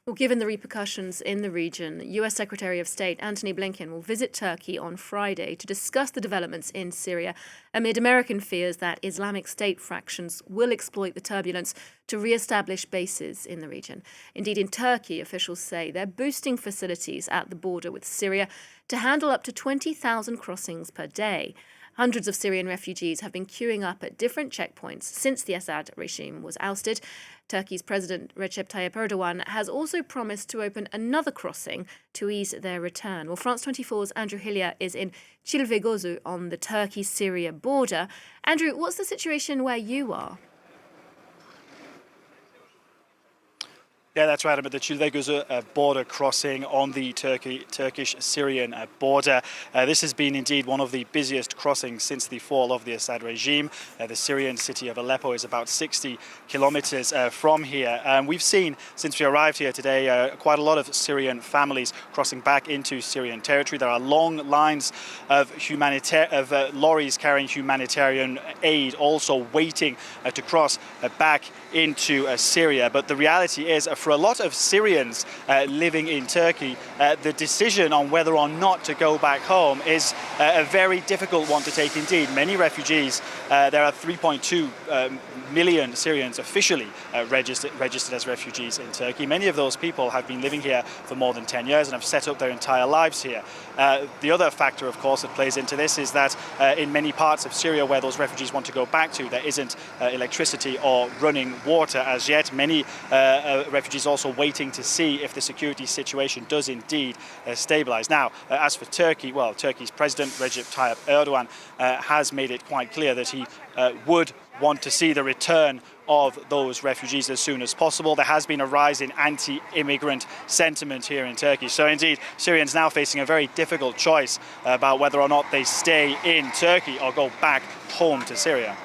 Well, given the repercussions in the region, US Secretary of State Antony Blinken will visit Turkey on Friday to discuss the developments in Syria amid American fears that Islamic State fractions will exploit the turbulence to re-establish bases in the region. Indeed, in Turkey, officials say they're boosting facilities at the border with Syria to handle up to 20,000 crossings per day. Hundreds of Syrian refugees have been queuing up at different checkpoints since the Assad regime was ousted. Turkey's President Recep Tayyip Erdogan has also promised to open another crossing to ease their return. Well, France 24's Andrew Hilliar is in Cilvegozu on the Turkey-Syria border. Andrew, what's the situation where you are? Yeah, that's right. I'm at the Cilvegozu border crossing on the Turkish-Syrian border. This has been indeed one of the busiest crossings since the fall of the Assad regime. The Syrian city of Aleppo is about 60 kilometers from here. We've seen, since we arrived here today, quite a lot of Syrian families crossing back into Syrian territory. There are long lines of lorries carrying humanitarian aid also waiting to cross back into Syria. But the reality is, for a lot of Syrians living in Turkey, the decision on whether or not to go back home is a very difficult one to take indeed. Many refugees, there are 3.2 million Syrians officially registered as refugees in Turkey. Many of those people have been living here for more than 10 years and have set up their entire lives here. The other factor, of course, that plays into this is that in many parts of Syria where those refugees want to go back to, there isn't electricity or running water as yet. Many refugees also waiting to see if the security situation does indeed stabilize. Now, as for Turkey, well, Turkey's President Recep Tayyip Erdogan has made it quite clear that he would want to see the return of those refugees as soon as possible. There has been a rise in anti-immigrant sentiment here in Turkey. So indeed, Syrians now facing a very difficult choice about whether or not they stay in Turkey or go back home to Syria.